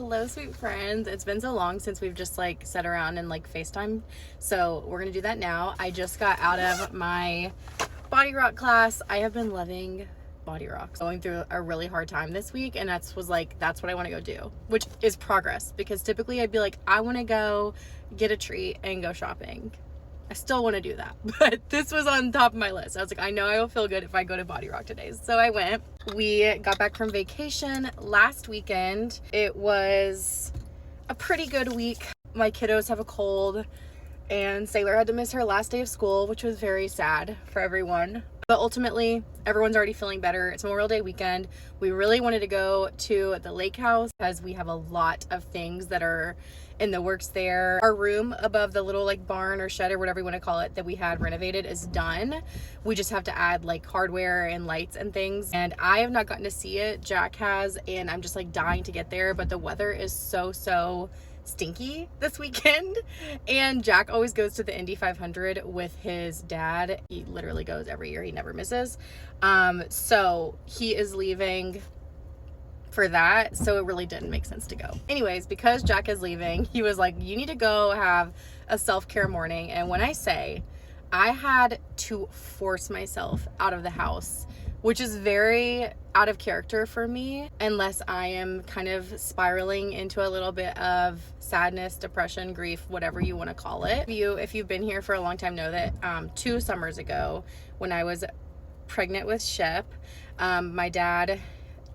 Hello, sweet friends. It's been so long since we've just like sat around and like FaceTime. So we're gonna do that now. I just got out of my Body Rock class. I have been loving Body Rock. Going through a really hard time this week, and that's what I want to go do, which is progress, because typically I'd be like, I want to go get a treat and go shopping. I still want to do that, but this was on top of my list. I was like, I know I will feel good if I go to Body Rock today. So I went. We got back from vacation last weekend. It was a pretty good week. My kiddos have a cold, and Sailor had to miss her last day of school, which was very sad for everyone. But ultimately, everyone's already feeling better. It's Memorial Day weekend. We really wanted to go to the lake house because we have a lot of things that are in the works there. Our room above the little like barn or shed or whatever you want to call it that we had renovated is done. We just have to add like hardware and lights and things. And I have not gotten to see it. Jack has, and I'm just like dying to get there. But the weather is so stinky this weekend, and Jack always goes to the Indy 500 with his dad. He literally goes every year. He never misses. So he is leaving for that, so it really didn't make sense to go. Anyways, because Jack is leaving, he was like, you need to go have a self-care morning. And when I say I had to force myself out of the house, which is very out of character for me, unless I am kind of spiraling into a little bit of sadness, depression, grief, whatever you want to call it. If you've been here for a long time, know that 2 summers ago, when I was pregnant with Shep, my dad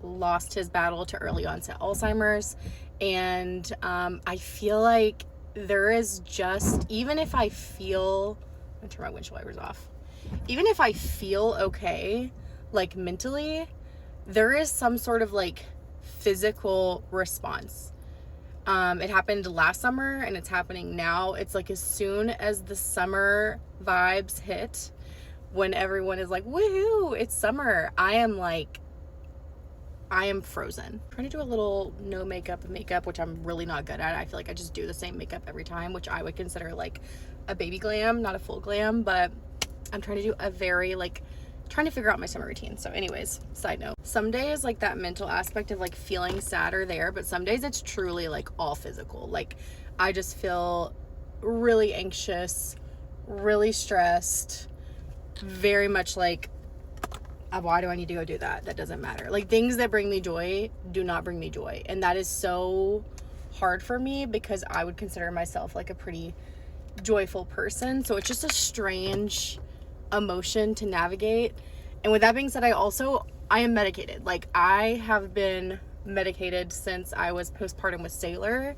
lost his battle to early onset Alzheimer's. And I feel like there is just, even if I feel, I'm gonna turn my windshield wipers off, even if I feel okay, like mentally, there is some sort of like physical response. It happened last summer and it's happening now. It's like as soon as the summer vibes hit, when everyone is like, woohoo, it's summer, I am frozen. I'm trying to do a little no makeup, which I'm really not good at. I feel like I just do the same makeup every time, which I would consider like a baby glam, not a full glam, but I'm trying to do a very trying to figure out my summer routine. So anyways, side note, some days like that mental aspect of like feeling sad are there, but some days it's truly like all physical. Like I just feel really anxious, really stressed, very much like, why do I need to go do that? That doesn't matter. Like things that bring me joy do not bring me joy. And that is so hard for me because I would consider myself like a pretty joyful person. So it's just a strange emotion to navigate. And with that being said, I am medicated. Like I have been medicated since I was postpartum with Sailor,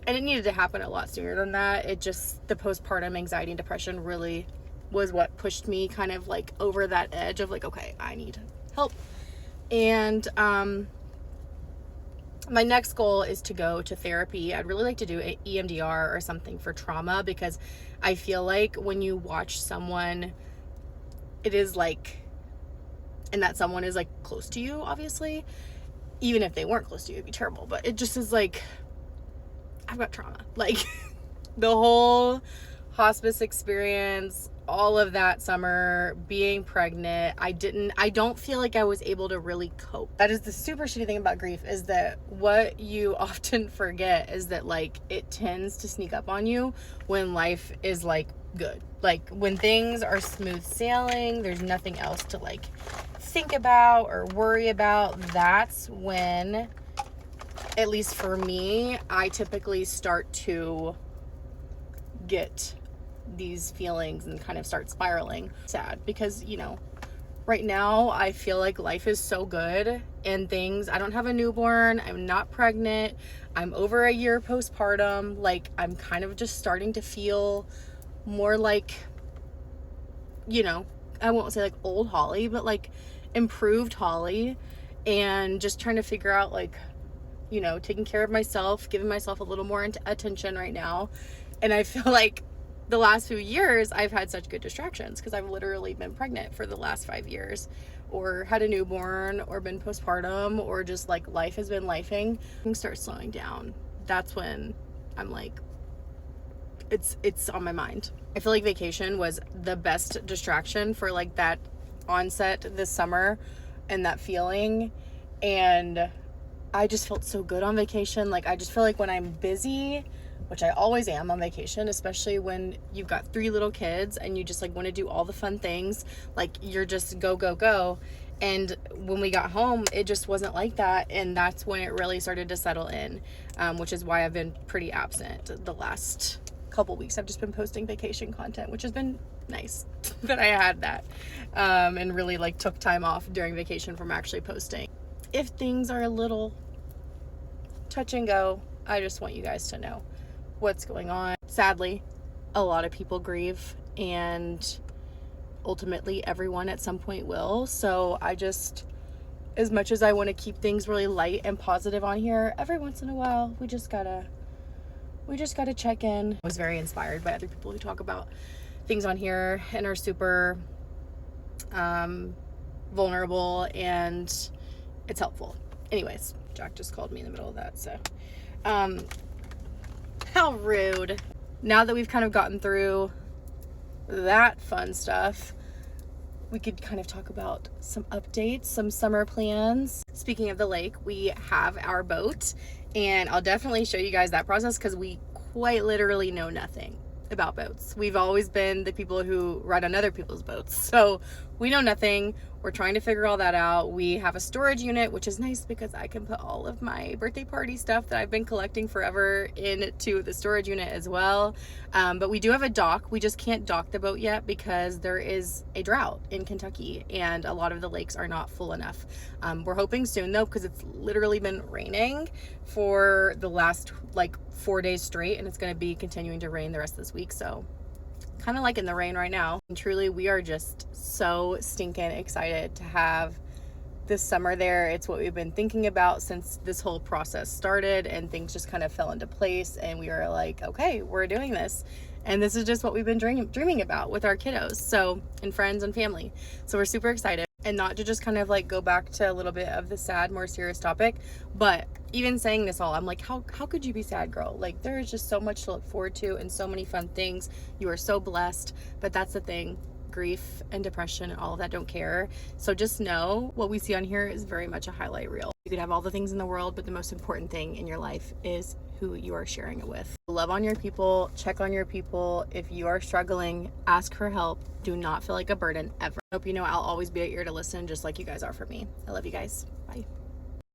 and it needed to happen a lot sooner than that. The postpartum anxiety and depression really was what pushed me kind of like over that edge of like, okay, I need help. And my next goal is to go to therapy. I'd really like to do an EMDR or something for trauma, because I feel like when you watch someone, it is like, and that someone is like close to you, obviously, even if they weren't close to you, it'd be terrible, but it just is like, I've got trauma. Like the whole hospice experience, all of that summer, being pregnant, I don't feel like I was able to really cope. That is the super shitty thing about grief, is that what you often forget is that like it tends to sneak up on you when life is like good. Like when things are smooth sailing, there's nothing else to like think about or worry about. That's when, at least for me, I typically start to get these feelings and kind of start spiraling. Sad because, right now I feel like life is so good and things, I don't have a newborn, I'm not pregnant, I'm over a year postpartum. Like I'm kind of just starting to feel more like, I won't say like old Holly, but like improved Holly, and just trying to figure out like, taking care of myself, giving myself a little more attention right now. And I feel like the last few years I've had such good distractions because I've literally been pregnant for the last 5 years, or had a newborn, or been postpartum, or just like life has been lifing. Things start slowing down. That's when I'm like, it's on my mind. I feel like vacation was the best distraction for like that onset this summer and that feeling. And I just felt so good on vacation. Like, I just feel like when I'm busy, which I always am on vacation, especially when you've got 3 little kids and you just like want to do all the fun things, like you're just go, go, go. And when we got home, it just wasn't like that. And that's when it really started to settle in, which is why I've been pretty absent the last couple weeks. I've just been posting vacation content, which has been nice that I had that, and really like took time off during vacation from actually posting. If things are a little touch and go, I just want you guys to know what's going on. Sadly, a lot of people grieve, and ultimately everyone at some point will. So I just, as much as I want to keep things really light and positive on here, every once in a while we just gotta check in. I was very inspired by other people who talk about things on here and are super vulnerable, and it's helpful. Anyways, Jack just called me in the middle of that, so how rude. Now that we've kind of gotten through that fun stuff, we could kind of talk about some updates, some summer plans. Speaking of the lake, we have our boat, and I'll definitely show you guys that process because we quite literally know nothing about boats. We've always been the people who ride on other people's boats, so we know nothing. We're trying to figure all that out. We have a storage unit, which is nice because I can put all of my birthday party stuff that I've been collecting forever into the storage unit as well. But we do have a dock. We just can't dock the boat yet because there is a drought in Kentucky and a lot of the lakes are not full enough. We're hoping soon though, because it's literally been raining for the last like 4 days straight, and it's going to be continuing to rain the rest of this week. So kind of like in the rain right now. And truly, we are just so stinking excited to have this summer there. It's what we've been thinking about since this whole process started, and things just kind of fell into place, and we were like, okay, we're doing this, and this is just what we've been dreaming about with our kiddos, so, and friends and family. So we're super excited. And not to just kind of like go back to a little bit of the sad, more serious topic, but even saying this all, I'm like, how could you be sad, girl? Like, there is just so much to look forward to and so many fun things. You are so blessed. But that's the thing, grief and depression and all of that don't care. So just know what we see on here is very much a highlight reel. You could have all the things in the world, but the most important thing in your life is who you are sharing it with. Love on your people, check on your people. If you are struggling, ask for help. Do not feel like a burden ever. Hope you know I'll always be at your ear to listen, just like you guys are for me. I love you guys. Bye.